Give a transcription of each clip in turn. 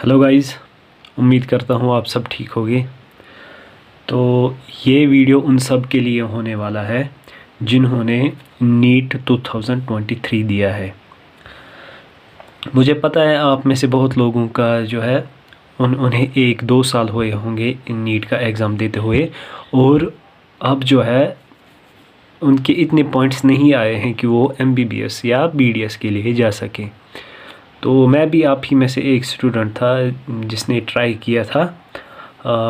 Hello guys, उम्मीद करता हूँ आप सब ठीक होगे। तो ये वीडियो उन सब के लिए होने वाला है जिन्होंने नीट 2023 दिया है। मुझे पता है आप में से बहुत लोगों का जो है उन्हें 1-2 साल हुए होंगे नीट का एग्ज़ाम देते हुए, और अब जो है उनके इतने पॉइंट्स नहीं आए हैं कि वो MBBS या BDS के लिए जा सकें। तो मैं भी आप ही में से एक स्टूडेंट था जिसने ट्राई किया था।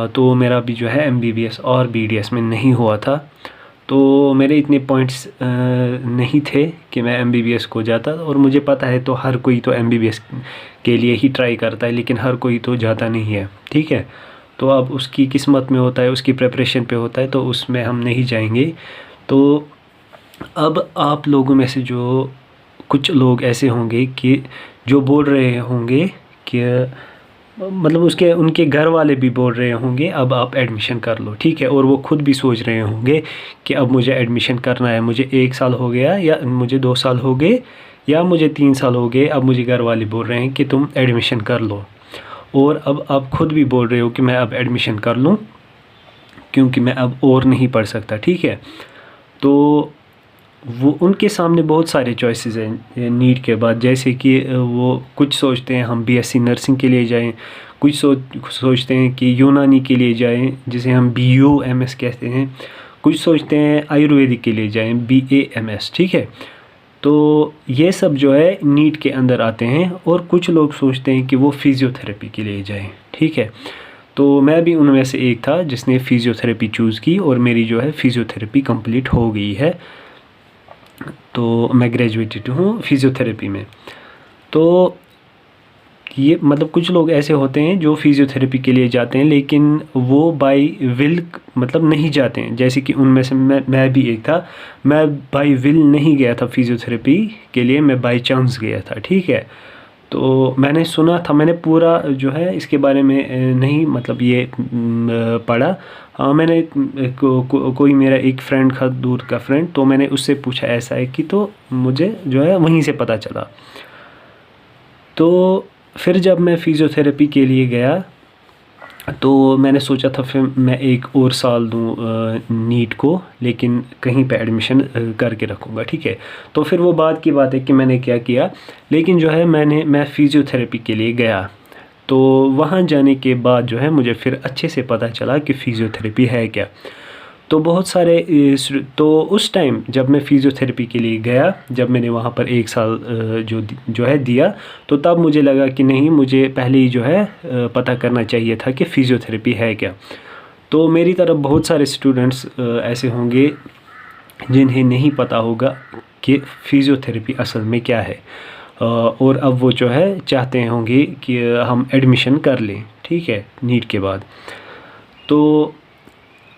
तो मेरा भी जो है MBBS और BDS में नहीं हुआ था। तो मेरे इतने पॉइंट्स नहीं थे कि मैं MBBS को जाता, और मुझे पता है तो हर कोई तो MBBS के लिए ही ट्राई करता है, लेकिन हर कोई तो जाता नहीं है, ठीक है। तो अब उसकी किस्मत में होता है, उसकी प्रिपरेशन पे होता है, तो उसमें हम नहीं जाएंगे। तो अब आप लोगों में से जो कुछ लोग ऐसे होंगे कि जो बोल रहे होंगे कि मतलब उनके घर वाले भी बोल रहे होंगे अब आप एडमिशन कर लो, ठीक है, और वो खुद भी सोच रहे होंगे कि अब मुझे एडमिशन करना है, मुझे 1 साल हो गया या मुझे 2 साल हो गए या मुझे 3 साल हो गए, अब मुझे घर वाले बोल रहे हैं कि तुम एडमिशन कर लो। और अब आप खुद भी बोल रहे हो कि मैं अब एडमिशन कर लूँ क्योंकि मैं अब और नहीं पढ़ सकता, ठीक है। तो वो उनके सामने बहुत सारे चॉइसेस हैं नीट के बाद, जैसे कि वो कुछ सोचते हैं हम BSc नर्सिंग के लिए जाएं, कुछ सोचते हैं कि यूनानी के लिए जाएं जिसे हम BUMS कहते हैं, कुछ सोचते हैं आयुर्वेदिक के लिए जाएं BAMS, ठीक है। तो ये सब जो है नीट के अंदर आते हैं, और कुछ लोग सोचते हैं कि वो फिज़ियोथेरेपी के लिए जाएं, ठीक है। तो मैं भी उनमें से एक था जिसने फ़िज़ियोथेरेपी चूज़ की, और मेरी जो है फ़िज़ियोथेरेपी कंप्लीट हो गई है। तो मैं ग्रेजुएटेड हूँ फिज़ियोथेरेपी में। तो ये मतलब कुछ लोग ऐसे होते हैं जो फिज़ियोथेरेपी के लिए जाते हैं, लेकिन वो बाय विल मतलब नहीं जाते हैं, जैसे कि उनमें से मैं भी एक था। मैं बाय विल नहीं गया था फिज़ियोथेरेपी के लिए, मैं बाय चांस गया था, ठीक है। तो मैंने सुना था, मैंने पूरा जो है इसके बारे में नहीं मतलब ये पढ़ा। हाँ, मैंने कोई मेरा एक फ्रेंड था, दूर का फ्रेंड, तो मैंने उससे पूछा ऐसा है कि, तो मुझे जो है वहीं से पता चला। तो फिर जब मैं फ़िज़ियोथेरेपी के लिए गया तो मैंने सोचा था फिर मैं 1 और साल दूँ नीट को, लेकिन कहीं पे एडमिशन करके रखूँगा, ठीक है। तो फिर वो बाद की बात है कि मैंने क्या किया, लेकिन जो है मैं फ़िज़ियोथेरेपी के लिए गया। तो वहाँ जाने के बाद जो है मुझे फिर अच्छे से पता चला कि फ़िज़ियोथेरेपी है क्या। तो बहुत सारे तो उस टाइम जब मैं फ़िज़ियोथेरेपी के लिए गया, जब मैंने वहाँ पर 1 साल जो है दिया, तो तब मुझे लगा कि नहीं, मुझे पहले ही जो है पता करना चाहिए था कि फ़िज़ियोथेरेपी है क्या। तो मेरी तरह बहुत सारे स्टूडेंट्स ऐसे होंगे जिन्हें नहीं पता होगा कि फ़िज़ियोथेरेपी असल में क्या है, और अब वो जो है चाहते होंगे कि हम एडमिशन कर लें, ठीक है, नीट के बाद। तो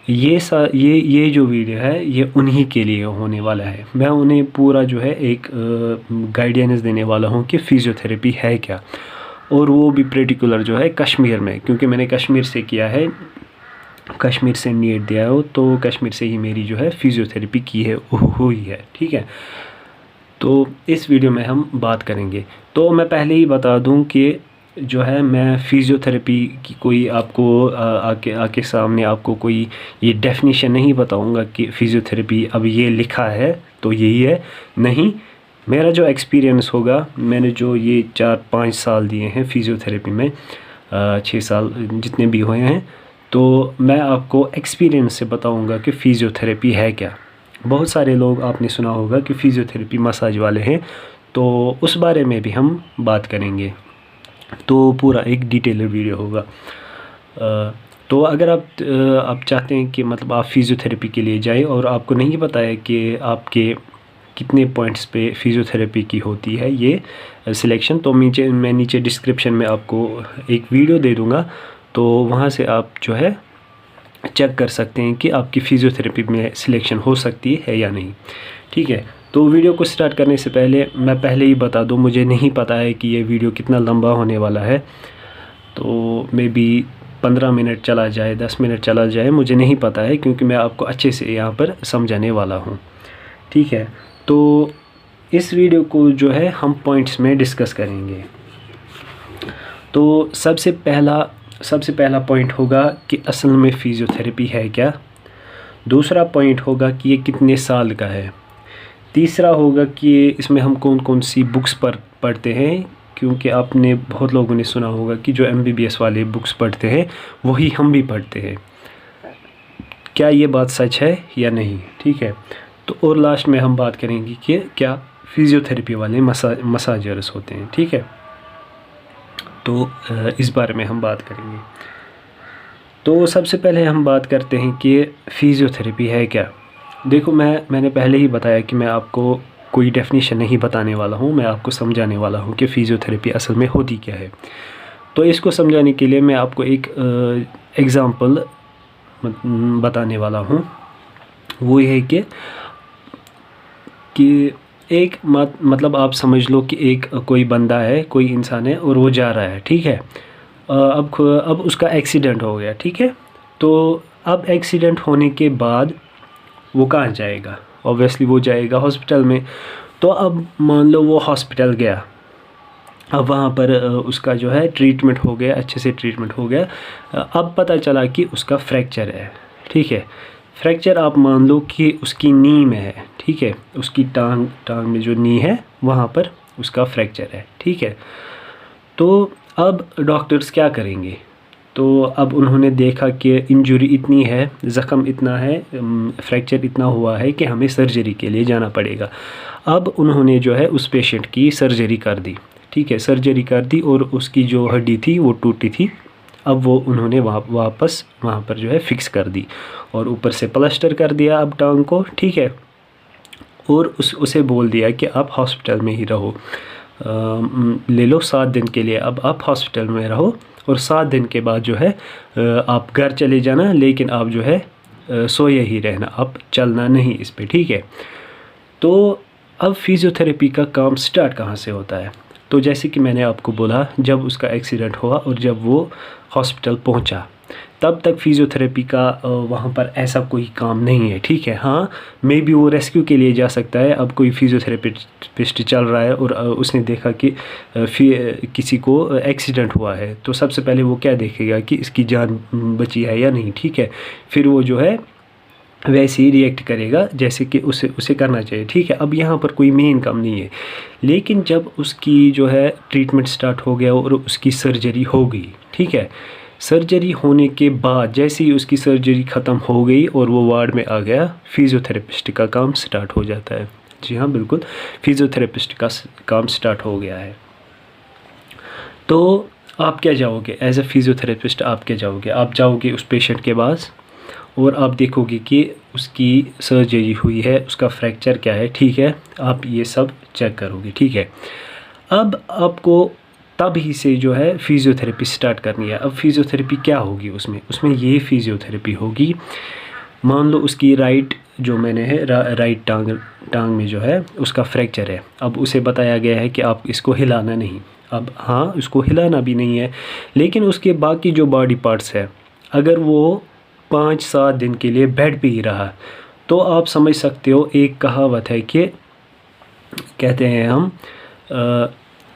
ये जो वीडियो है ये उन्हीं के लिए होने वाला है। मैं उन्हें पूरा जो है एक गाइडेंस देने वाला हूँ कि फ़िज़ियोथेरेपी है क्या, और वो भी पर्टिकुलर जो है कश्मीर में, क्योंकि मैंने कश्मीर से किया है, कश्मीर से नीट दिया हो, तो कश्मीर से ही मेरी जो है फ़िज़ियोथेरेपी की है हुई है, ठीक है। तो इस वीडियो में हम बात करेंगे। तो मैं पहले ही बता दूं कि जो है मैं फ़िज़ियोथेरेपी की कोई आपको आके सामने आपको कोई ये डेफिनेशन नहीं बताऊंगा कि फ़िज़ियोथेरेपी अब ये लिखा है तो यही है, नहीं। मेरा जो एक्सपीरियंस होगा, मैंने जो ये 4-5 साल दिए हैं फ़िज़ियोथेरेपी में, 6 साल जितने भी हुए हैं, तो मैं आपको एक्सपीरियंस से बताऊंगा कि फ़िज़ियोथेरेपी है क्या। बहुत सारे लोग आपने सुना होगा कि फ़िज़ियोथेरेपी मसाज वाले हैं, तो उस बारे में भी हम बात करेंगे। तो पूरा एक डिटेलर वीडियो होगा। तो अगर आप चाहते हैं कि मतलब आप फ़िज़ियोथेरेपी के लिए जाएं और आपको नहीं पता है कि आपके कितने पॉइंट्स पे फ़िज़ियोथेरेपी की होती है ये सिलेक्शन, तो मैं नीचे डिस्क्रिप्शन में आपको एक वीडियो दे दूँगा, तो वहाँ से आप जो है चेक कर सकते हैं कि आपकी फ़िज़ियोथेरेपी में सिलेक्शन हो सकती है या नहीं, ठीक है। तो वीडियो को स्टार्ट करने से पहले मैं पहले ही बता दूं, मुझे नहीं पता है कि ये वीडियो कितना लंबा होने वाला है, तो मे बी 15 मिनट चला जाए, 10 मिनट चला जाए, मुझे नहीं पता है, क्योंकि मैं आपको अच्छे से यहाँ पर समझाने वाला हूँ, ठीक है। तो इस वीडियो को जो है हम पॉइंट्स में डिस्कस करेंगे। तो सबसे पहला पॉइंट होगा कि असल में फ़िज़ियोथेरेपी है क्या। दूसरा पॉइंट होगा कि ये कितने साल का है। तीसरा होगा कि इसमें हम कौन कौन सी बुक्स पढ़ते हैं, क्योंकि आपने बहुत लोगों ने सुना होगा कि जो MBBS वाले बुक्स पढ़ते हैं वही हम भी पढ़ते हैं। क्या ये बात सच है या नहीं, ठीक है। तो और लास्ट में हम बात करेंगे कि क्या फ़िज़ियोथेरेपी वाले मसाजर्स होते हैं, ठीक है। तो इस बारे में हम बात करेंगे। तो सबसे पहले हम बात करते हैं कि फ़िज़ियोथेरेपी है क्या। देखो, मैंने पहले ही बताया कि मैं आपको कोई डेफिनेशन नहीं बताने वाला हूँ, मैं आपको समझाने वाला हूँ कि फ़िज़ियोथेरेपी असल में होती क्या है। तो इसको समझाने के लिए मैं आपको एक एग्ज़ाम्पल बताने वाला हूँ। वो ये है कि एक मतलब आप समझ लो कि एक कोई बंदा है, कोई इंसान है और वो जा रहा है, ठीक है। अब उसका एक्सीडेंट हो गया, ठीक है। तो अब एक्सीडेंट होने के बाद वो कहाँ जाएगा? ऑब्वियसली वो जाएगा हॉस्पिटल में। तो अब मान लो वो हॉस्पिटल गया, अब वहाँ पर उसका जो है ट्रीटमेंट हो गया, अच्छे से ट्रीटमेंट हो गया। अब पता चला कि उसका फ्रैक्चर है, ठीक है। फ्रैक्चर आप मान लो कि उसकी नी में है, ठीक है। उसकी टांग में जो नी है वहाँ पर उसका फ्रैक्चर है, ठीक है। तो अब डॉक्टर्स क्या करेंगे? तो अब उन्होंने देखा कि इंजरी इतनी है, ज़ख़म इतना है, फ्रैक्चर इतना हुआ है कि हमें सर्जरी के लिए जाना पड़ेगा। अब उन्होंने जो है उस पेशेंट की सर्जरी कर दी, ठीक है। सर्जरी कर दी और उसकी जो हड्डी थी वो टूटी थी। अब वो उन्होंने वापस वहाँ पर जो है फ़िक्स कर दी और ऊपर से प्लास्टर कर दिया अब टांग को, ठीक है। और उसे बोल दिया कि आप हॉस्पिटल में ही रहो, ले लो 7 दिन के लिए। अब आप हॉस्पिटल में रहो और 7 दिन के बाद जो है आप घर चले जाना, लेकिन आप जो है सोए ही रहना, आप चलना नहीं इस पे, ठीक है। तो अब फ़िज़ियोथेरेपी का काम स्टार्ट कहाँ से होता है? तो जैसे कि मैंने आपको बोला, जब उसका एक्सीडेंट हुआ और जब वो हॉस्पिटल पहुँचा, तब तक फ़िज़ियोथेरेपी का वहाँ पर ऐसा कोई काम नहीं है, ठीक है। हाँ, मे बी वो रेस्क्यू के लिए जा सकता है। अब कोई फ़िज़ियोथेरेपिस्ट चल रहा है और उसने देखा कि किसी को एक्सीडेंट हुआ है, तो सबसे पहले वो क्या देखेगा कि इसकी जान बची है या नहीं, ठीक है। फिर वो जो है वैसे ही रिएक्ट करेगा जैसे कि उसे करना चाहिए, ठीक है। अब यहाँ पर कोई मेन काम नहीं है। लेकिन जब उसकी जो है ट्रीटमेंट स्टार्ट हो गया और उसकी सर्जरी हो गई, ठीक है। सर्जरी होने के बाद जैसे ही उसकी सर्जरी ख़त्म हो गई और वो वार्ड में आ गया, फ़िज़ियोथेरेपिस्ट का काम स्टार्ट हो जाता है। जी हाँ, बिल्कुल, फ़िज़ियोथेरेपिस्ट का काम स्टार्ट हो गया है। तो आप क्या जाओगे एज ए फ़िज़ियोथेरेपिस्ट? आप क्या जाओगे? आप जाओगे उस पेशेंट के पास और आप देखोगे कि उसकी सर्जरी हुई है, उसका फ्रैक्चर क्या है, ठीक है। आप ये सब चेक करोगे, ठीक है। अब आपको तब ही से जो है फ़िज़ियोथेरेपी स्टार्ट करनी है। अब फ़िज़ियोथेरेपी क्या होगी उसमें ये फ़िज़ियोथेरेपी होगी। मान लो उसकी राइट जो मैंने है राइट टांग में जो है उसका फ्रैक्चर है। अब उसे बताया गया है कि आप इसको हिलाना नहीं। अब हाँ, उसको हिलाना भी नहीं है, लेकिन उसके बाकी जो बॉडी पार्ट्स है, अगर वो 5-7 दिन के लिए बेड पे ही रहा, तो आप समझ सकते हो, एक कहावत है कि कहते हैं हम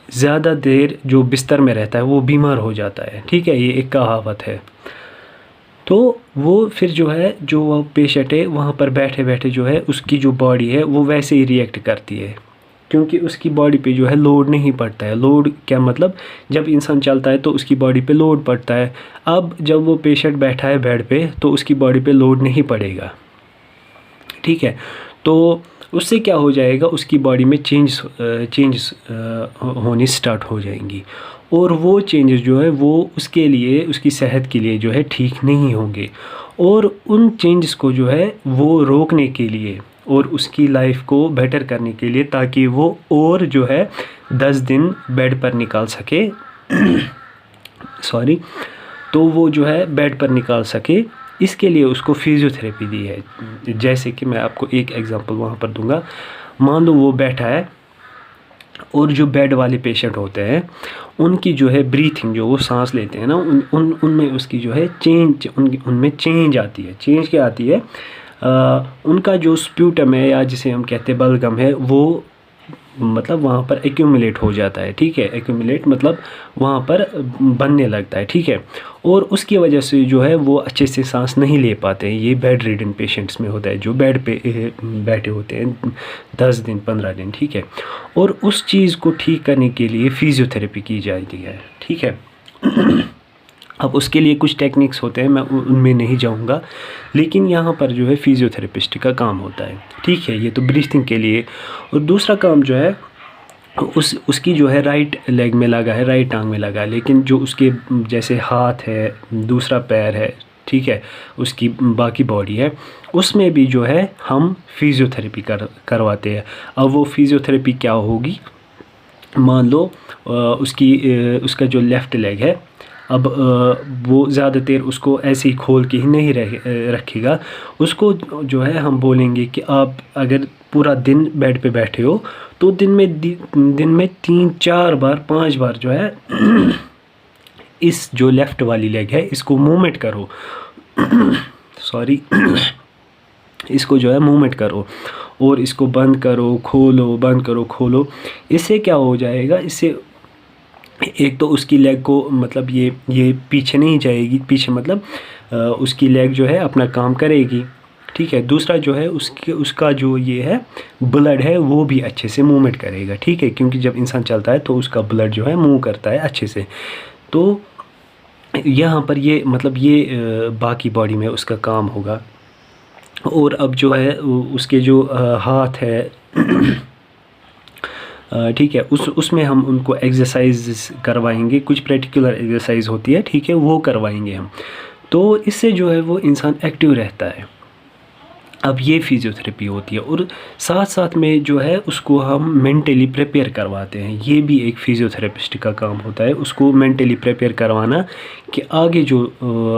ज़्यादा देर जो बिस्तर में रहता है वो बीमार हो जाता है, ठीक है। ये एक कहावत है। तो वो फिर जो है, जो वो पेशेंट है वहाँ पर बैठे बैठे जो है उसकी जो बॉडी है वो वैसे ही रिएक्ट करती है, क्योंकि उसकी बॉडी पे जो है लोड नहीं पड़ता है। लोड क्या मतलब, जब इंसान चलता है तो उसकी बॉडी पे लोड पड़ता है। अब जब वो पेशेंट बैठा है बेड पे तो उसकी बॉडी पे लोड नहीं पड़ेगा, ठीक है। तो उससे क्या हो जाएगा, उसकी बॉडी में चेंजेस होने स्टार्ट हो जाएंगी और वो चेंजेस जो है वो उसके लिए, उसकी सेहत के लिए जो है ठीक नहीं होंगे। और उन चेंजेस को जो है वो रोकने के लिए और उसकी लाइफ को बेटर करने के लिए, ताकि वो और जो है 10 दिन बेड पर निकाल सके सॉरी, तो वो जो है बेड पर निकाल सके, इसके लिए उसको फ़िज़ियोथेरेपी दी है। जैसे कि मैं आपको एक एग्जांपल वहाँ पर दूंगा। मान लो वो बैठा है और जो बेड वाले पेशेंट होते हैं उनकी जो है ब्रीथिंग, जो वो सांस लेते हैं ना, उनमें उसकी जो है उनमें चेंज आती है। चेंज क्या आती है? उनका जो स्प्यूटम है, या जिसे हम कहते हैं बलगम है, वो मतलब वहाँ पर एक्यूमुलेट हो जाता है, ठीक है। एक्यूमुलेट मतलब वहाँ पर बनने लगता है, ठीक है। और उसकी वजह से जो है वो अच्छे से सांस नहीं ले पाते हैं। ये बेड रिडन पेशेंट्स में होता है, जो बेड पे बैठे होते हैं 10 दिन 15 दिन, ठीक है। और उस चीज़ को ठीक करने के लिए फ़िज़ियोथेरेपी की जाती है, ठीक है। अब उसके लिए कुछ टेक्निक्स होते हैं, मैं उनमें नहीं जाऊंगा, लेकिन यहाँ पर जो है फ़िज़ियोथेरेपिस्ट का काम होता है, ठीक है। ये तो ब्रीथिंग के लिए। और दूसरा काम जो है उसकी जो है राइट लेग में लगा है, राइट टांग में लगा है, लेकिन जो उसके जैसे हाथ है, दूसरा पैर है, ठीक है, उसकी बाकी बॉडी है, उसमें भी जो है हम फ़िज़ियोथेरेपी करवाते हैं। अब वो फ़िज़ियोथेरेपी क्या होगी, मान लो उसका जो लेफ़्ट लेग है, अब वो ज़्यादा देर उसको ऐसे ही खोल के ही नहीं रखेगा। उसको जो है हम बोलेंगे कि आप अगर पूरा दिन बेड पे बैठे हो तो दिन में 3-4 बार 5 बार जो है इस जो लेफ़्ट वाली लेग है इसको मूवमेंट करो सॉरी इसको जो है मूवमेंट करो और इसको बंद करो खोलो, बंद करो खोलो। इससे क्या हो जाएगा, इससे एक तो उसकी लेग को मतलब ये पीछे नहीं जाएगी, पीछे मतलब उसकी लेग जो है अपना काम करेगी, ठीक है। दूसरा जो है उसका जो ये है ब्लड है वो भी अच्छे से मूवमेंट करेगा, ठीक है, क्योंकि जब इंसान चलता है तो उसका ब्लड जो है मूव करता है अच्छे से। तो यहाँ पर ये मतलब ये बाकी बॉडी में उसका काम होगा। और अब जो है उसके जो हाथ है ठीक है, उसमें हम उनको एक्सरसाइज करवाएंगे, कुछ पर्टिकुलर एक्सरसाइज होती है, ठीक है, वो करवाएंगे हम। तो इससे जो है वो इंसान एक्टिव रहता है। अब ये फ़िज़ियोथेरेपी होती है। और साथ साथ में जो है उसको हम मेंटली प्रिपेयर करवाते हैं। ये भी एक फ़िज़ियोथेरेपिस्ट का काम होता है, उसको मेंटली प्रिपेयर करवाना कि आगे जो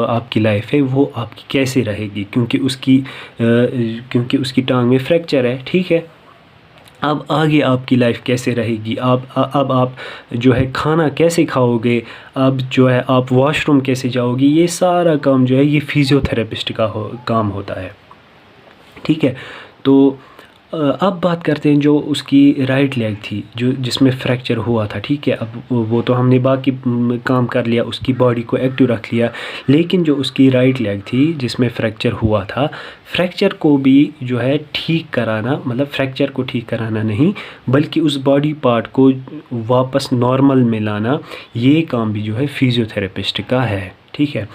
आपकी लाइफ है वो आपकी कैसे रहेगी, क्योंकि उसकी टांग में फ्रैक्चर है, ठीक है। अब आगे आपकी लाइफ कैसे रहेगी, अब आप जो है खाना कैसे खाओगे, अब जो है आप वॉशरूम कैसे जाओगे, ये सारा काम जो है ये फ़िज़ियोथेरेपिस्ट का काम होता है, ठीक है। तो अब बात करते हैं जो उसकी राइट लेग थी जो जिसमें फ्रैक्चर हुआ था, ठीक है। अब वो तो हमने बाकी काम कर लिया, उसकी बॉडी को एक्टिव रख लिया, लेकिन जो उसकी राइट लेग थी जिसमें फ्रैक्चर हुआ था, फ्रैक्चर को भी जो है ठीक कराना, मतलब फ्रैक्चर को ठीक कराना नहीं बल्कि उस बॉडी पार्ट को वापस नॉर्मल में लाना, ये काम भी जो है फ़िज़ियोथेरेपिस्ट का है, ठीक है।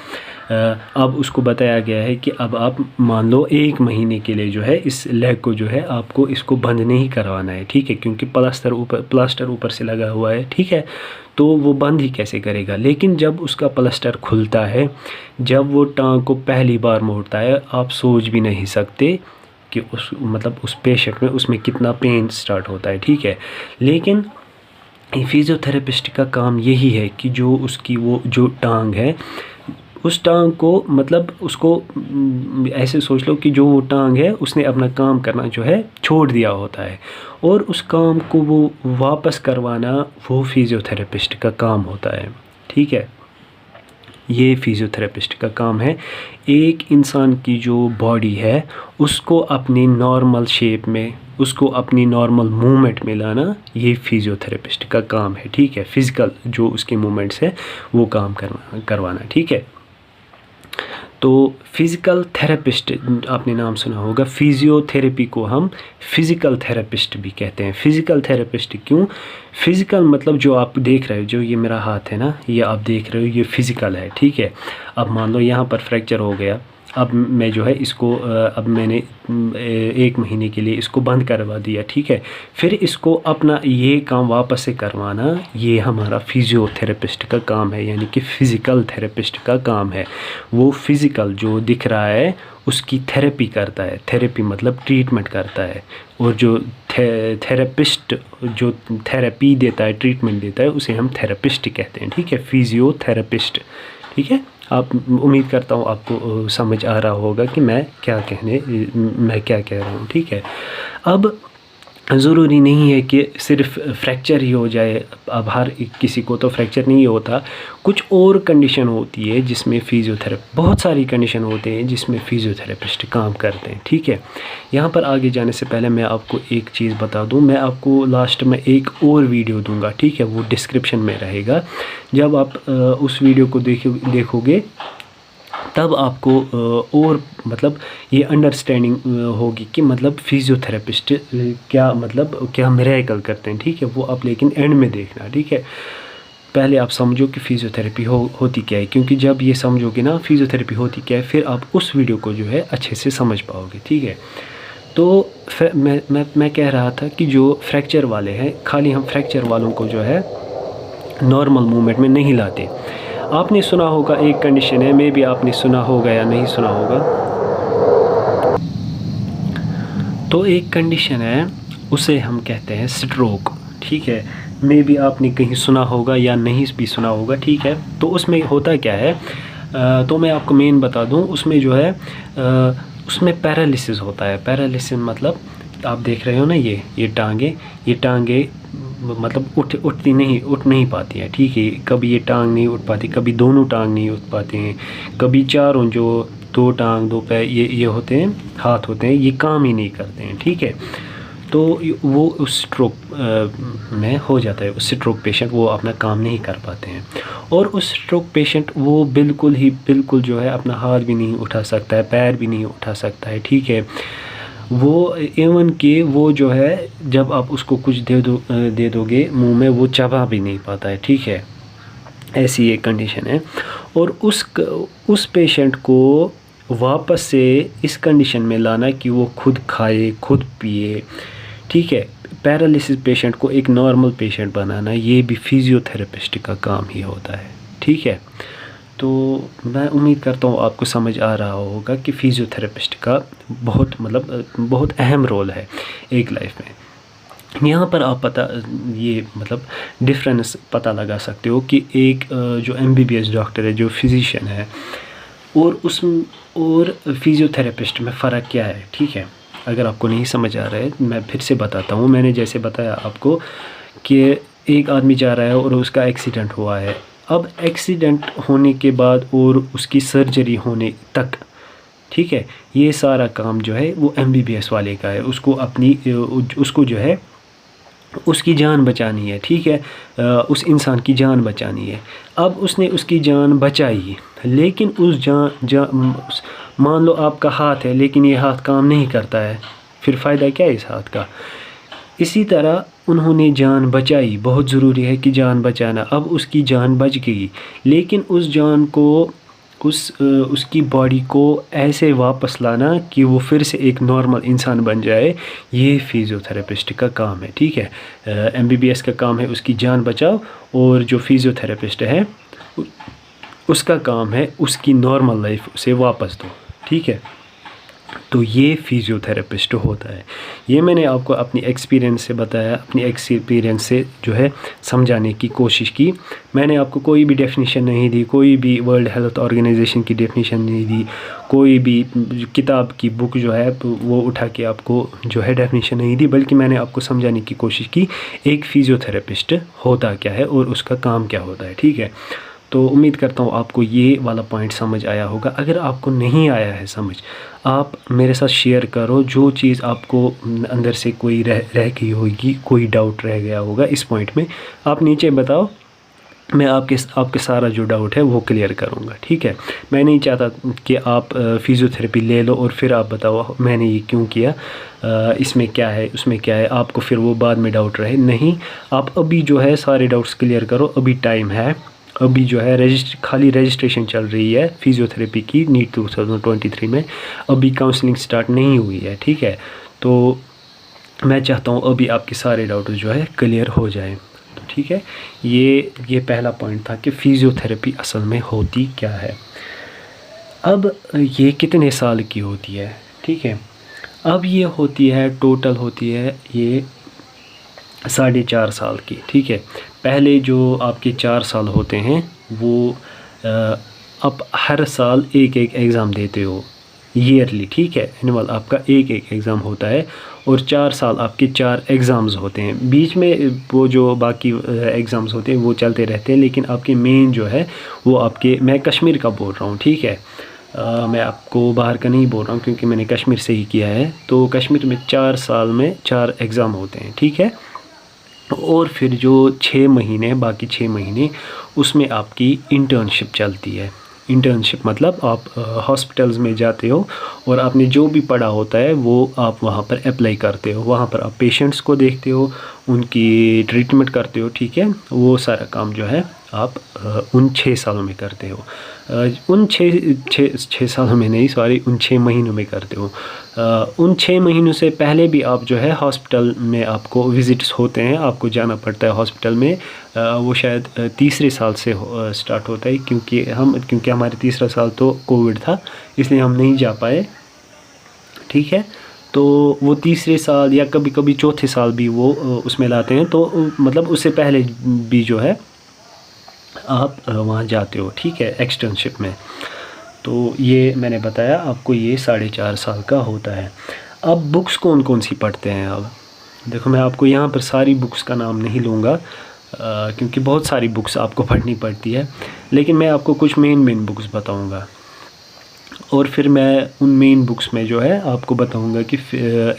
अब उसको बताया गया है कि अब आप मान लो 1 महीने के लिए जो है इस लेग को जो है आपको इसको बंद नहीं करवाना है, ठीक है, क्योंकि प्लास्टर ऊपर से लगा हुआ है, ठीक है। तो वो बंद ही कैसे करेगा। लेकिन जब उसका प्लास्टर खुलता है, जब वो टांग को पहली बार मोड़ता है, आप सोच भी नहीं सकते कि उस पेशेंट में उसमें कितना पेन स्टार्ट होता है, ठीक है। लेकिन फ़िज़ियोथेरेपिस्ट का काम यही है कि जो उसकी वो जो टांग है, उस टांग को मतलब उसको ऐसे सोच लो कि जो वो टांग है उसने अपना काम करना जो है छोड़ दिया होता है, और उस काम को वो वापस करवाना वो फ़िज़ियोथेरेपिस्ट का काम होता है, ठीक है। ये फ़िज़ियोथेरेपिस्ट का काम है। एक इंसान की जो बॉडी है उसको अपनी नॉर्मल शेप में, उसको अपनी नॉर्मल मूवमेंट में लाना, ये फ़िज़ियोथेरेपिस्ट का काम है, ठीक है। फ़िज़िकल जो उसके मूवमेंट्स है वो काम करवाना, ठीक है। तो फ़िज़िकल थेरेपिस्ट आपने नाम सुना होगा। फ़िज़ियोथेरेपी को हम फ़िज़िकल थेरेपिस्ट भी कहते हैं। फ़िज़िकल थेरेपिस्ट क्यों? फ़िज़िकल मतलब जो आप देख रहे हो, जो ये मेरा हाथ है ना, ये आप देख रहे हो, ये फ़िज़िकल है, ठीक है। अब मान लो यहाँ पर फ्रैक्चर हो गया, अब मैं जो है इसको अब मैंने 1 महीने के लिए इसको बंद करवा दिया, ठीक है। फिर इसको अपना ये काम वापस से करवाना, ये हमारा फ़िज़ियोथेरेपिस्ट का काम है, यानी कि फ़िज़िकल थेरेपिस्ट का काम है। वो फ़िज़िकल जो दिख रहा है उसकी थेरेपी करता है। थेरेपी मतलब ट्रीटमेंट करता है, और जो थेरेपिस्ट जो थेरेपी देता है, ट्रीटमेंट देता है, उसे हम थेरेपिस्ट कहते हैं, ठीक है, फ़िज़ियोथेरेपिस्ट, ठीक है। आप उम्मीद करता हूँ आपको समझ आ रहा होगा कि मैं क्या कह रहा हूँ, ठीक है। अब ज़रूरी नहीं है कि सिर्फ फ्रैक्चर ही हो जाए। अब हर किसी को तो फ्रैक्चर नहीं होता, कुछ और कंडीशन होती है जिसमें फ़िज़ियोथेरेपी, बहुत सारी कंडीशन होते हैं जिसमें फ़िज़ियोथेरेपिस्ट काम करते हैं, ठीक है। यहाँ पर आगे जाने से पहले मैं आपको एक चीज़ बता दूँ, मैं आपको लास्ट में एक और वीडियो दूँगा, ठीक है, वो डिस्क्रिप्शन में रहेगा। जब आप उस वीडियो को देखोगे तब आपको और मतलब ये अंडरस्टैंडिंग होगी कि मतलब फ़िज़ियोथेरेपिस्ट क्या मतलब क्या मिरेकल करते हैं, ठीक है। वो आप लेकिन एंड में देखना, ठीक है। पहले आप समझो कि फ़िज़ियोथेरेपी होती क्या है, क्योंकि जब ये समझोगे ना फ़िज़ियोथेरेपी होती क्या है, फिर आप उस वीडियो को जो है अच्छे से समझ पाओगे, ठीक है। तो मैं कह रहा था कि जो फ्रैक्चर वाले हैं, खाली हम फ्रैक्चर वालों को जो है नॉर्मल मूवमेंट में नहीं लाते। आपने सुना होगा एक कंडीशन है, मे भी आपने सुना होगा या नहीं सुना होगा, तो एक कंडीशन है उसे हम कहते हैं स्ट्रोक, ठीक है। मे भी आपने कहीं सुना होगा या नहीं भी सुना होगा, ठीक है। तो उसमें होता क्या है, तो मैं आपको मेन बता दूं, उसमें जो है उसमें पैरालिसिस होता है। पैरालिसिस मतलब आप देख रहे हो ना, ये टांगे मतलब उठ नहीं पाती हैं, ठीक है। कभी ये टांग नहीं उठ पाती, कभी दोनों टांग नहीं उठ पाते हैं, कभी चारों जो दो टांग दो पैर ये होते हैं, हाथ होते हैं, ये काम ही नहीं करते हैं, ठीक है। तो वो उस स्ट्रोक में हो जाता है, उस स्ट्रोक पेशेंट वो अपना काम नहीं कर पाते हैं। और उस स्ट्रोक पेशेंट वो बिल्कुल जो है अपना हाथ भी नहीं उठा सकता है, पैर भी नहीं उठा सकता है, ठीक है। वो इवन कि वो जो है जब आप उसको कुछ दे दोगे मुंह में, वो चबा भी नहीं पाता है, ठीक है। ऐसी एक कंडीशन है। और उस पेशेंट को वापस से इस कंडीशन में लाना कि वो खुद खाए खुद पिए, ठीक है, पैरालिसिस पेशेंट को एक नॉर्मल पेशेंट बनाना, ये भी फिजियोथेरेपिस्ट का काम ही होता है, ठीक है। तो मैं उम्मीद करता हूँ आपको समझ आ रहा होगा कि फिजियोथेरेपिस्ट का बहुत अहम रोल है एक लाइफ में। यहाँ पर आप ये मतलब डिफरेंस पता लगा सकते हो कि एक जो MBBS डॉक्टर है, जो फिजिशियन है, और फिजियोथेरेपिस्ट में फ़र्क क्या है, ठीक है। अगर आपको नहीं समझ आ रहा है, मैं फिर से बताता हूँ। मैंने जैसे बताया आपको कि एक आदमी जा रहा है और उसका एक्सीडेंट हुआ है। अब एक्सीडेंट होने के बाद और उसकी सर्जरी होने तक, ठीक है, ये सारा काम जो है वो MBBS वाले का है। उसको जो है उसकी जान बचानी है, ठीक है, उस इंसान की जान बचानी है। अब उसने उसकी जान बचाई, लेकिन मान लो आपका हाथ है, लेकिन ये हाथ काम नहीं करता है, फिर फ़ायदा क्या है इस हाथ का। इसी तरह उन्होंने जान बचाई, बहुत ज़रूरी है कि जान बचाना। अब उसकी जान बच गई, लेकिन उस जान को उसकी बॉडी को ऐसे वापस लाना कि वो फिर से एक नॉर्मल इंसान बन जाए, ये फिजियोथेरेपिस्ट का काम है, ठीक है। MBBS का काम है उसकी जान बचाओ, और जो फिजियोथेरेपिस्ट है उसका काम है उसकी नॉर्मल लाइफ उसे वापस दो, ठीक है। तो ये फिजियोथेरेपिस्ट होता है। ये मैंने आपको अपनी एक्सपीरियंस से बताया, अपनी एक्सपीरियंस से जो है समझाने की कोशिश की। मैंने आपको कोई भी डेफिनेशन नहीं दी, कोई भी वर्ल्ड हेल्थ ऑर्गेनाइजेशन की डेफिनेशन नहीं दी, कोई भी किताब की बुक जो है वो उठा के आपको जो है डेफिनेशन नहीं दी, बल्कि मैंने आपको समझाने की कोशिश की एक फिजियोथेरेपिस्ट होता क्या है और उसका काम क्या होता है, ठीक है। तो उम्मीद करता हूँ आपको ये वाला पॉइंट समझ आया होगा। अगर आपको नहीं आया है समझ, आप मेरे साथ शेयर करो। जो चीज़ आपको अंदर से कोई रह गई होगी, कोई डाउट रह गया होगा इस पॉइंट में, आप नीचे बताओ, मैं आपके सारा जो डाउट है वो क्लियर करूँगा, ठीक है। मैं नहीं चाहता कि आप फिजियोथेरेपी ले लो और फिर आप बताओ मैंने ये क्यों किया, इसमें क्या है उसमें क्या है, आपको फिर वो बाद में डाउट रहे। नहीं, आप अभी जो है सारे डाउट्स क्लियर करो, अभी टाइम है। अभी जो है खाली रजिस्ट्रेशन चल रही है फिजियोथेरेपी की नीट 2023 में, अभी काउंसलिंग स्टार्ट नहीं हुई है, ठीक है। तो मैं चाहता हूँ अभी आपके सारे डाउट जो है क्लियर हो जाए, तो ठीक है। ये पहला पॉइंट था कि फिजियोथेरेपी असल में होती क्या है। अब ये कितने साल की होती है, ठीक है। अब ये होती है, टोटल होती है ये 4.5 साल की, ठीक है। पहले जो आपके 4 साल होते हैं वो आप हर साल एक एग्ज़ाम देते हो ईयरली, ठीक है। एनुअल आपका एक एग्ज़ाम होता है, और 4 साल आपके 4 एग्ज़ाम्स होते हैं। बीच में वो जो बाकी एग्ज़ाम्स होते हैं वो चलते रहते हैं, लेकिन आपके मेन जो है वो आपके, मैं कश्मीर का बोल रहा हूँ, ठीक है। मैं आपको बाहर का नहीं बोल रहा हूँ क्योंकि मैंने कश्मीर से ही किया है। तो कश्मीर में 4 साल में 4 एग्ज़ाम होते हैं, ठीक है। और फिर जो 6 महीने, बाकी 6 महीने उसमें आपकी इंटर्नशिप चलती है। इंटर्नशिप मतलब आप हॉस्पिटल्स में जाते हो और आपने जो भी पढ़ा होता है वो आप वहाँ पर अप्लाई करते हो। वहाँ पर आप पेशेंट्स को देखते हो, उनकी ट्रीटमेंट करते हो, ठीक है। वो सारा काम जो है आप उन 6 सालों में करते हो। उन 6 सालों में नहीं, सॉरी, उन 6 महीनों में करते हो। उन 6 महीनों से पहले भी आप जो है हॉस्पिटल में आपको विज़िट्स होते हैं, आपको जाना पड़ता है हॉस्पिटल में। वो शायद तीसरे साल से स्टार्ट होता है, क्योंकि हमारे तीसरा साल तो कोविड था, इसलिए हम नहीं जा पाए, ठीक है। तो वो तीसरे साल या कभी कभी चौथे साल भी वो उसमें लाते हैं। तो मतलब उससे पहले भी जो है आप वहाँ जाते हो, ठीक है, एक्सटर्नशिप में। तो ये मैंने बताया आपको, ये 4.5 साल का होता है। अब बुक्स कौन कौन सी पढ़ते हैं? अब देखो, मैं आपको यहाँ पर सारी बुक्स का नाम नहीं लूँगा क्योंकि बहुत सारी बुक्स आपको पढ़नी पड़ती है, लेकिन मैं आपको कुछ मेन बुक्स बताऊँगा। और फिर मैं उन मेन बुक्स में जो है आपको बताऊंगा कि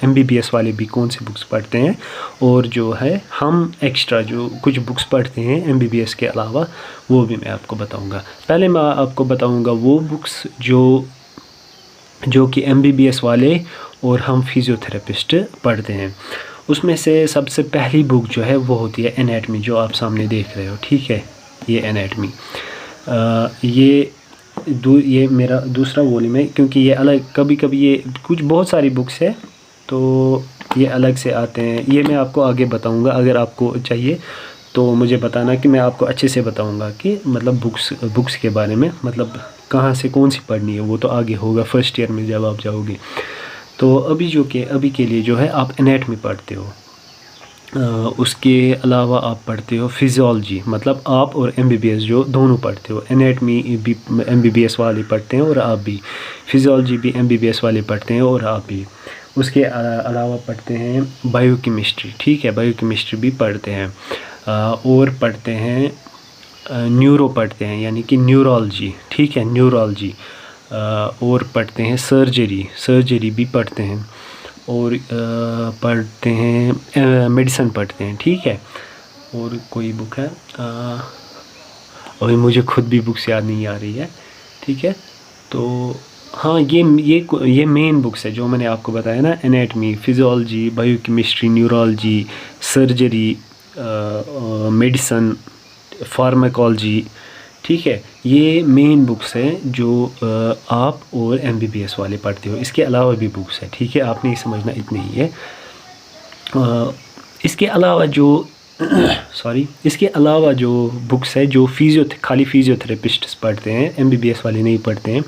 MBBS वाले भी कौन सी बुक्स पढ़ते हैं, और जो है हम एक्स्ट्रा जो कुछ बुक्स पढ़ते हैं MBBS के अलावा, वो भी मैं आपको बताऊंगा। पहले मैं आपको बताऊंगा वो बुक्स जो कि MBBS वाले और हम फिज़ियोथेरेपिस्ट पढ़ते हैं। उसमें से सबसे पहली बुक जो है वो होती है एनाटमी, जो आप सामने देख रहे हो, ठीक है। ये एनाटमी, ये मेरा दूसरा वॉल्यूम है, क्योंकि ये अलग, कभी कभी ये कुछ बहुत सारी बुक्स है तो ये अलग से आते हैं। ये मैं आपको आगे बताऊंगा, अगर आपको चाहिए तो मुझे बताना कि मैं आपको अच्छे से बताऊंगा कि मतलब बुक्स के बारे में, मतलब कहाँ से कौन सी पढ़नी है, वो तो आगे होगा फर्स्ट ईयर में जब आप जाओगे। तो अभी के लिए जो है आप एनाटमी पढ़ते हो। उसके अलावा आप पढ़ते हो फिज़ियोलॉजी, मतलब आप और MBBS जो दोनों पढ़ते हो। एनाटमी भी MBBS वाले पढ़ते हैं और आप भी, फिज़ियोलॉजी भी MBBS वाले पढ़ते हैं और आप भी। उसके अलावा पढ़ते हैं बायोकेमिस्ट्री, ठीक है, बायोकेमिस्ट्री भी पढ़ते हैं। और पढ़ते हैं न्यूरो पढ़ते हैं, यानी कि न्यूरोलॉजी, ठीक है, न्यूरोलॉजी। और पढ़ते हैं सर्जरी भी पढ़ते हैं। और पढ़ते हैं मेडिसिन पढ़ते हैं, ठीक है। और कोई बुक है, अभी मुझे खुद भी बुक्स याद नहीं आ रही है, ठीक है। तो हाँ, ये मेन बुक्स है जो मैंने आपको बताया ना, anatomy, physiology, biochemistry, neurology, surgery, medicine, pharmacology, ठीक है। ये मेन बुक्स हैं जो आप और MBBS वाले पढ़ते हो। इसके अलावा भी बुक्स है, ठीक है, आपने ये समझना इतनी ही है। इसके अलावा जो बुक्स है जो खाली फिज़ियोथेरेपिस्ट पढ़ते हैं, MBBS वाले नहीं पढ़ते हैं,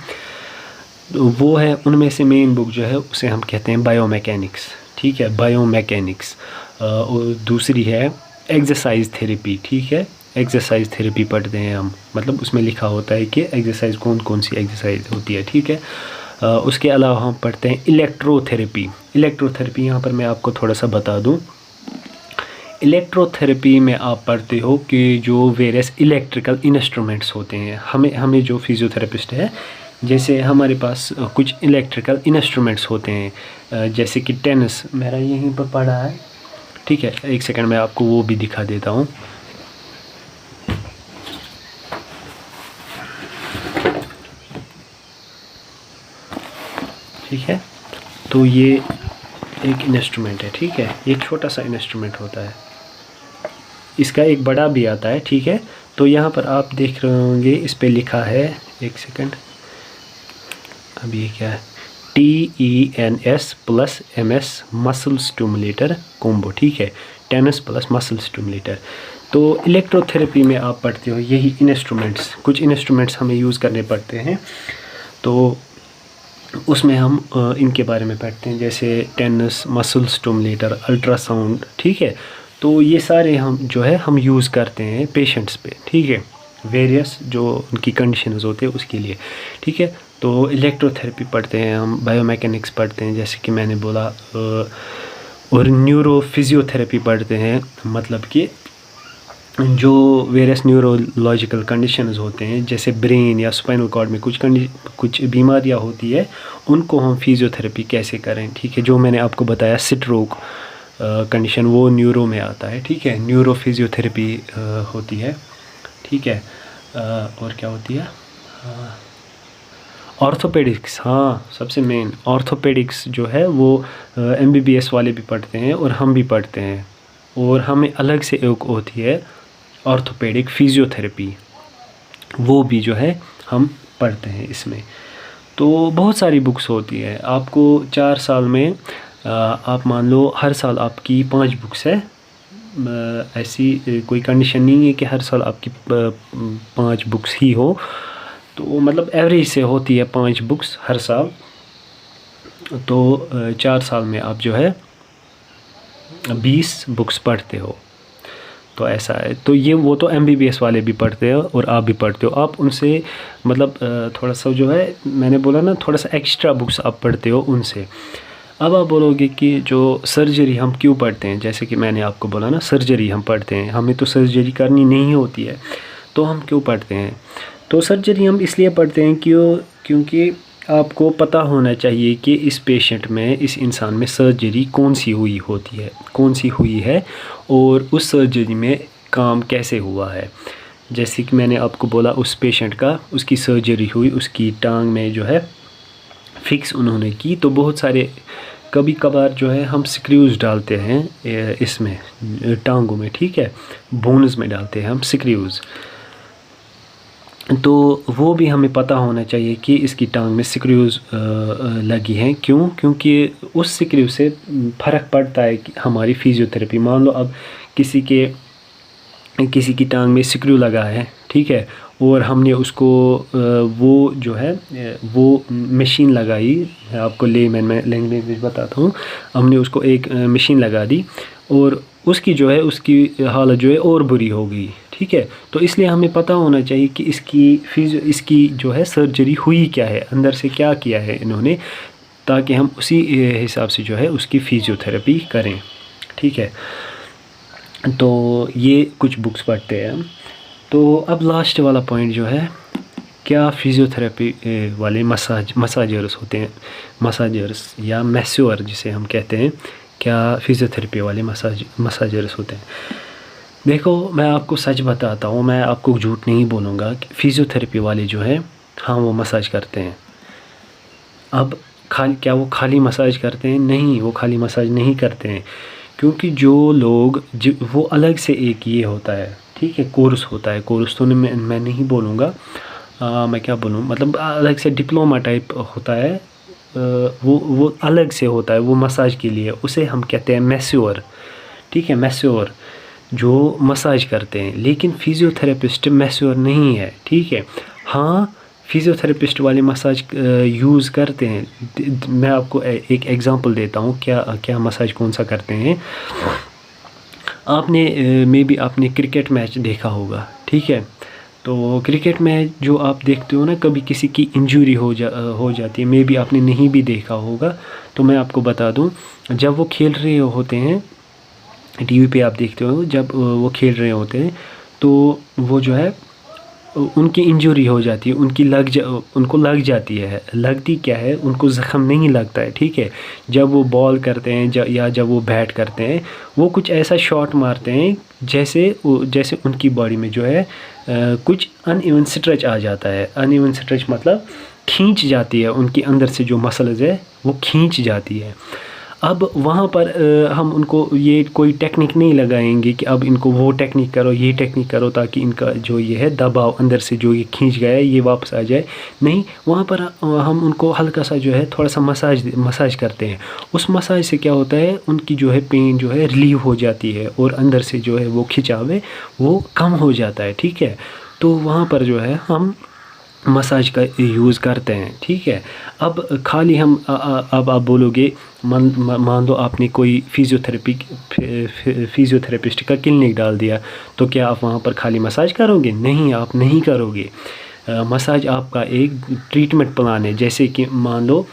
वो है, उनमें से मेन बुक जो है उसे हम कहते हैं बायोमैकेनिक्स, ठीक है, बायोमैकेनिक्स। और दूसरी है एक्सरसाइज थेरेपी, ठीक है, एक्सरसाइज थेरेपी पढ़ते हैं हम, मतलब उसमें लिखा होता है कि एक्सरसाइज कौन सी एक्सरसाइज होती है, ठीक है। उसके अलावा हम पढ़ते हैं इलेक्ट्रोथेरेपी यहाँ पर मैं आपको थोड़ा सा बता दूँ। इलेक्ट्रोथेरेपी में आप पढ़ते हो कि जो वेरियस इलेक्ट्रिकल इंस्ट्रूमेंट्स होते हैं, हमें जो फिज़ियोथेरेपिस्ट है, जैसे हमारे पास कुछ इलेक्ट्रिकल इंस्ट्रूमेंट्स होते हैं, जैसे कि टेनिस मेरा यहीं पर पड़ा है, ठीक है, एक सेकंड मैं आपको वो भी दिखा देता हूँ। ठीक है, तो ये एक इंस्ट्रूमेंट है, ठीक है, ये छोटा सा इंस्ट्रूमेंट होता है, इसका एक बड़ा भी आता है, ठीक है। तो यहाँ पर आप देख रहे होंगे, इस पे लिखा है, एक सेकंड, अभी ये क्या है, TENS plus MS muscle stimulator combo, ठीक है, टेनिस प्लस मसल स्टिमुलेटर। तो इलेक्ट्रोथेरेपी में आप पढ़ते हो यही इंस्ट्रूमेंट्स, कुछ इंस्ट्रूमेंट्स हमें यूज़ करने पड़ते हैं, तो उसमें हम इनके बारे में पढ़ते हैं, जैसे टेनिस, मसल स्टिमुलेटर, अल्ट्रासाउंड, ठीक है। तो ये सारे हम यूज़ करते हैं पेशेंट्स पे, ठीक है, वेरियस जो उनकी कंडीशंस होते हैं उसके लिए, ठीक है। तो इलेक्ट्रोथेरेपी पढ़ते हैं हम, बायोमैकेनिक्स पढ़ते हैं, जैसे कि मैंने बोला, और न्यूरो फिजियोथेरेपी पढ़ते हैं, मतलब कि जो वेरियस न्यूरोलॉजिकल कंडीशंस होते हैं, जैसे ब्रेन या स्पाइनल कॉर्ड में कुछ बीमारियां होती है, उनको हम फिजियोथेरेपी कैसे करें, ठीक है। जो मैंने आपको बताया स्ट्रोक कंडीशन, वो न्यूरो में आता है, ठीक है। न्यूरो फिजियोथेरेपी होती है, ठीक है। और क्या होती है, ऑर्थोपेडिक्स, हाँ सबसे मेन ऑर्थोपेडिक्स जो है वो MBBS वाले भी पढ़ते हैं और हम भी पढ़ते हैं। और हमें अलग से एक होती है ऑर्थोपेडिक फिजियोथेरेपी, वो भी जो है हम पढ़ते हैं इसमें। तो बहुत सारी बुक्स होती है। आपको 4 साल में आप मान लो हर साल आपकी 5 बुक्स है। ऐसी कोई कंडीशन नहीं है कि हर साल आपकी 5 बुक्स ही हो, तो मतलब एवरेज से होती है 5 बुक्स हर साल। तो 4 साल में आप जो है 20 बुक्स पढ़ते हो, तो ऐसा है। तो ये वो तो MBBS वाले भी पढ़ते हो और आप भी पढ़ते हो। आप उनसे मतलब थोड़ा सा जो है, मैंने बोला ना, थोड़ा सा एक्स्ट्रा बुक्स आप पढ़ते हो उनसे। अब आप बोलोगे कि जो सर्जरी हम क्यों पढ़ते हैं, जैसे कि मैंने आपको बोला ना, सर्जरी हम पढ़ते हैं, हमें तो सर्जरी करनी नहीं होती है, तो हम क्यों पढ़ते हैं। तो सर्जरी हम इसलिए पढ़ते हैं क्योंकि आपको पता होना चाहिए कि इस पेशेंट में, इस इंसान में सर्जरी कौन सी हुई है और उस सर्जरी में काम कैसे हुआ है। जैसे कि मैंने आपको बोला, उस पेशेंट का, उसकी सर्जरी हुई, उसकी टांग में जो है फिक्स उन्होंने की। तो बहुत सारे कभी कभार जो है हम स्क्रूज डालते हैं इसमें टांगों में, ठीक है, बोन्स में डालते हैं हम स्क्रूज। तो वो भी हमें पता होना चाहिए कि इसकी टांग में स्क्रूज लगी हैं, क्योंकि उस स्क्रू से फ़र्क पड़ता है कि हमारी फिजियोथेरेपी। मान लो अब किसी की टांग में स्क्रू लगा है, ठीक है, और हमने उसको वो जो है वो मशीन लगाई, आपको लेमैन में लैंग्वेज बताता हूँ, हमने उसको एक मशीन लगा दी और उसकी जो है, उसकी हालत जो है और बुरी हो गई, ठीक है। तो इसलिए हमें पता होना चाहिए कि इसकी जो है सर्जरी हुई क्या है, अंदर से क्या किया है इन्होंने, ताकि हम उसी हिसाब से जो है उसकी फिजियोथेरेपी करें, ठीक है। तो ये कुछ बुक्स पढ़ते हैं हम। तो अब लास्ट वाला पॉइंट जो है, क्या फिजियोथेरेपी वाले मसाजर्स होते हैं, मसाजर्स या मैस्योर जिसे हम कहते हैं, क्या फिजियोथेरेपी वाले मसाजर्स होते हैं। देखो, मैं आपको सच बताता हूँ, मैं आपको झूठ नहीं बोलूँगा कि फिजियोथेरेपी वाले जो है, हाँ वो मसाज करते हैं। अब क्या वो खाली मसाज करते हैं? नहीं, वो खाली मसाज नहीं करते हैं, क्योंकि जो लोग वो अलग से एक ये होता है, ठीक है, कोर्स होता है। कोर्स तो मैं नहीं बोलूँगा, मैं क्या बोलूँ, मतलब अलग से डिप्लोमा टाइप होता है, वो अलग से होता है वो मसाज के लिए। उसे हम कहते हैं मैस्योर, ठीक है, मैस्योर जो मसाज करते हैं। लेकिन फिजियोथेरेपिस्ट मैस्योर नहीं है, ठीक है। हाँ, फिजियोथेरेपिस्ट वाले मसाज यूज़ करते हैं। मैं आपको एक एग्ज़ाम्पल देता हूँ, क्या मसाज कौन सा करते हैं। आपने क्रिकेट मैच देखा होगा, ठीक है। तो क्रिकेट मैच जो आप देखते हो ना, कभी किसी की इंजरी हो जाती है, भी आपने नहीं भी देखा होगा। तो मैं आपको बता दूं, जब वो खेल रहे होते हैं, टीवी पे आप देखते हो, जब वो खेल रहे होते हैं, तो वो जो है उनकी इंजरी हो जाती है, उनको लग जाती है। लगती क्या है, उनको ज़ख़म नहीं लगता है, ठीक है। जब वो बॉल करते हैं या जब वो बैट करते हैं, वो कुछ ऐसा शॉट मारते हैं जैसे उनकी बॉडी में जो है कुछ अनइवन स्ट्रेच आ जाता है। अनइवन स्ट्रेच मतलब खींच जाती है, उनके अंदर से जो मसल्स है वो खींच जाती है। अब वहाँ पर हम उनको ये कोई टेक्निक नहीं लगाएंगे कि अब इनको वो टेक्निक करो, ये टेक्निक करो, ताकि इनका जो ये है दबाव अंदर से जो ये खींच गया है ये वापस आ जाए। नहीं, वहाँ पर हम उनको हल्का सा जो है थोड़ा सा मसाज करते हैं। उस मसाज से क्या होता है, उनकी जो है पेन जो है रिलीव हो जाती है और अंदर से जो है वो खिंचाव है वो कम हो जाता है, ठीक है। तो वहाँ पर जो है हम मसाज का यूज़ करते हैं, ठीक है। अब खाली हम अब आप बोलोगे, मान लो आपने कोई फिजियोथेरेपिस्ट का क्लिनिक डाल दिया, तो क्या आप वहाँ पर खाली मसाज करोगे? नहीं, आप नहीं करोगे। मसाज आपका एक ट्रीटमेंट प्लान है। जैसे कि मान लो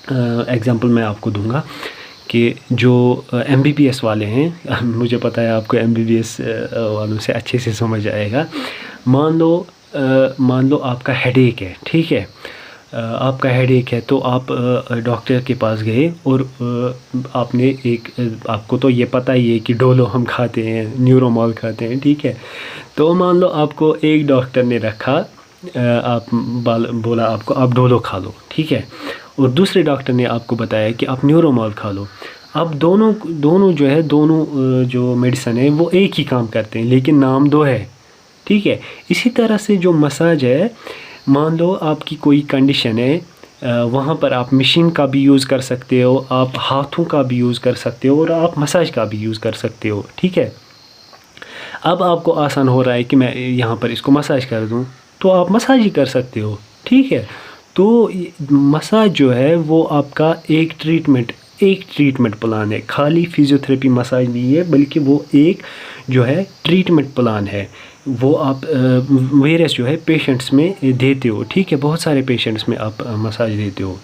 एग्ज़ाम्पल मैं आपको दूंगा कि जो MBBS वाले हैं, मुझे पता है आपको MBBS वालों से अच्छे से समझ आएगा। मान लो आपका हेडेक है, ठीक है, आपका हेडेक है तो आप डॉक्टर के पास गए और आपने आपको तो ये पता ही है कि डोलो हम खाते हैं, न्यूरोमॉल खाते हैं, ठीक है। तो मान लो आपको एक डॉक्टर ने रखा, बोला आपको आप डोलो खा लो, ठीक है, और दूसरे डॉक्टर ने आपको बताया कि आप न्यूरोमॉल खा लो। अब दोनों जो मेडिसिन है वो एक ही काम करते हैं, लेकिन नाम दो है, ठीक है। इसी तरह से जो मसाज है, मान लो आपकी कोई कंडीशन है, वहाँ पर आप मशीन का भी यूज़ कर सकते हो, आप हाथों का भी यूज़ कर सकते हो और आप मसाज का भी यूज़ कर सकते हो, ठीक है। अब आपको आसान हो रहा है कि मैं यहाँ पर इसको मसाज कर दूँ, तो आप मसाज ही कर सकते हो, ठीक है। तो मसाज जो है वो आपका एक ट्रीटमेंट प्लान है, खाली फिजियोथेरेपी मसाज नहीं है, बल्कि वो एक जो है ट्रीटमेंट प्लान है। वो आप वेरियस जो है पेशेंट्स में देते हो, ठीक है, बहुत सारे पेशेंट्स में आप मसाज देते हो,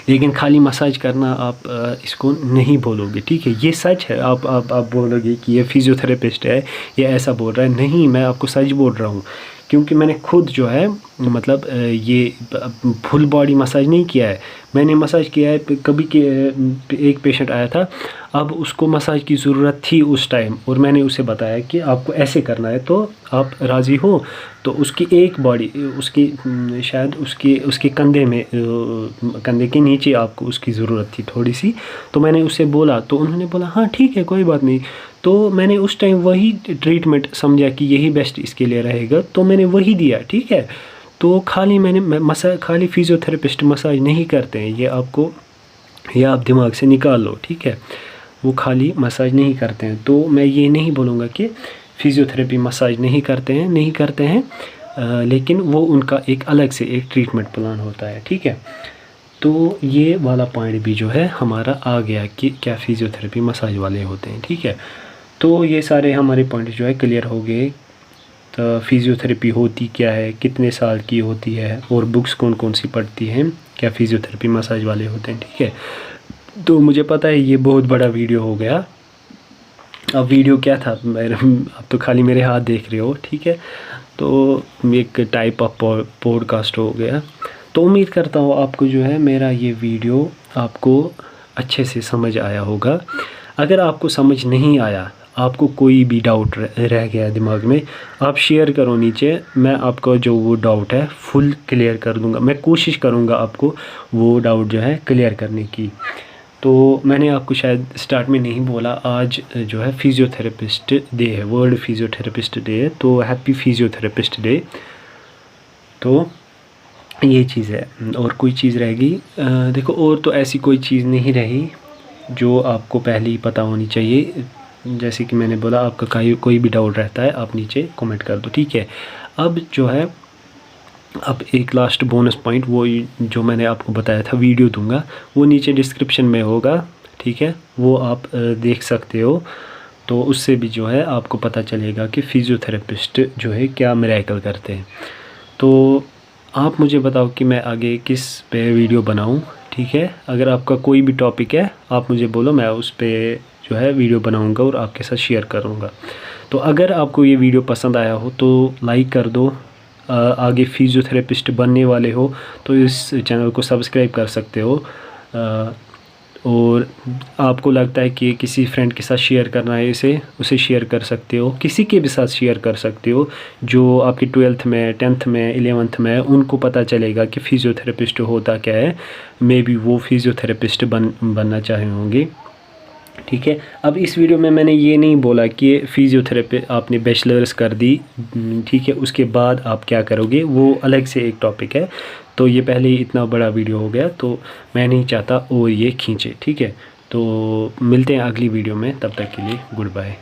लेकिन खाली मसाज करना आप इसको नहीं बोलोगे, ठीक है। ये सच है, आप बोलोगे कि ये फिजियोथेरेपिस्ट है, ये ऐसा बोल रहा है। नहीं, मैं आपको सच बोल रहा हूँ, क्योंकि मैंने खुद जो है मतलब ये फुल बॉडी मसाज नहीं किया है, मैंने मसाज किया है। कभी के एक पेशेंट आया था, अब उसको मसाज की ज़रूरत थी उस टाइम, और मैंने उसे बताया कि आपको ऐसे करना है, तो आप राज़ी हो। तो उसकी एक बॉडी, उसकी शायद उसके कंधे के नीचे आपको उसकी ज़रूरत थी थोड़ी सी। तो मैंने उससे बोला, तो उन्होंने बोला हाँ ठीक है, कोई बात नहीं। तो मैंने उस टाइम वही ट्रीटमेंट समझा कि यही बेस्ट इसके लिए रहेगा, तो मैंने वही दिया, ठीक है। तो खाली फिजियोथेरेपिस्ट मसाज नहीं करते हैं, ये आप दिमाग से निकाल लो, ठीक है। वो खाली मसाज नहीं करते हैं। तो मैं ये नहीं बोलूँगा कि फिजियोथेरेपी मसाज नहीं करते हैं, लेकिन वो उनका एक अलग से एक ट्रीटमेंट प्लान होता है, ठीक है। तो ये वाला पॉइंट भी जो है हमारा आ गया कि क्या फिजियोथेरेपी मसाज वाले होते हैं, ठीक है। तो ये सारे हमारे पॉइंट जो है क्लियर हो गए। तो फिजियोथेरेपी होती क्या है, कितने साल की होती है, और बुक्स कौन कौन सी पढ़ती हैं, क्या फिजियोथेरेपी मसाज वाले होते हैं, ठीक है। तो मुझे पता है ये बहुत बड़ा वीडियो हो गया। अब वीडियो क्या था, अब तो खाली मेरे हाथ देख रहे हो, ठीक है। तो एक टाइप ऑफ पॉडकास्ट हो गया। तो उम्मीद करता हूँ आपको जो है मेरा ये वीडियो आपको अच्छे से समझ आया होगा। अगर आपको समझ नहीं आया, आपको कोई भी डाउट रह गया दिमाग में, आप शेयर करो नीचे, मैं आपका जो वो डाउट है फुल क्लियर कर दूँगा। मैं कोशिश करूँगा आपको वो डाउट जो है क्लियर करने की। तो मैंने आपको शायद स्टार्ट में नहीं बोला, आज जो है फिजियोथेरेपिस्ट डे है, वर्ल्ड फिजियोथेरेपिस्ट डे है, तो हैप्पी फिजियोथेरेपिस्ट डे। तो ये चीज़ है, और कोई चीज़ रहेगी देखो, और तो ऐसी कोई चीज़ नहीं रही जो आपको पहले ही पता होनी चाहिए। जैसे कि मैंने बोला, आपका कोई भी डाउट रहता है आप नीचे कमेंट कर दो, ठीक है। अब जो है, अब एक लास्ट बोनस पॉइंट, वो जो मैंने आपको बताया था, वीडियो दूंगा, वो नीचे डिस्क्रिप्शन में होगा, ठीक है, वो आप देख सकते हो। तो उससे भी जो है आपको पता चलेगा कि फिजियोथेरेपिस्ट जो है क्या मिरेकल करते हैं। तो आप मुझे बताओ कि मैं आगे किस पे वीडियो बनाऊं, ठीक है। अगर आपका कोई भी टॉपिक है आप मुझे बोलो, मैं उस पर जो है वीडियो बनाऊंगा और आपके साथ शेयर करूंगा। तो अगर आपको ये वीडियो पसंद आया हो तो लाइक कर दो। आगे फिजियोथेरेपिस्ट बनने वाले हो तो इस चैनल को सब्सक्राइब कर सकते हो। और आपको लगता है कि किसी फ्रेंड के साथ शेयर करना है उसे शेयर कर सकते हो, किसी के भी साथ शेयर कर सकते हो जो आपकी 12th में, 10th में, 11th में, उनको पता चलेगा कि फिजियोथेरेपिस्ट होता क्या है। मे बी वो फिजियोथेरेपिस्ट बनना चाहे होंगे, ठीक है। अब इस वीडियो में मैंने ये नहीं बोला कि फिजियोथेरेपी आपने बैचलर्स कर दी, ठीक है, उसके बाद आप क्या करोगे, वो अलग से एक टॉपिक है। तो ये पहले ही इतना बड़ा वीडियो हो गया, तो मैं नहीं चाहता और ये खींचे, ठीक है। तो मिलते हैं अगली वीडियो में, तब तक के लिए गुड बाय।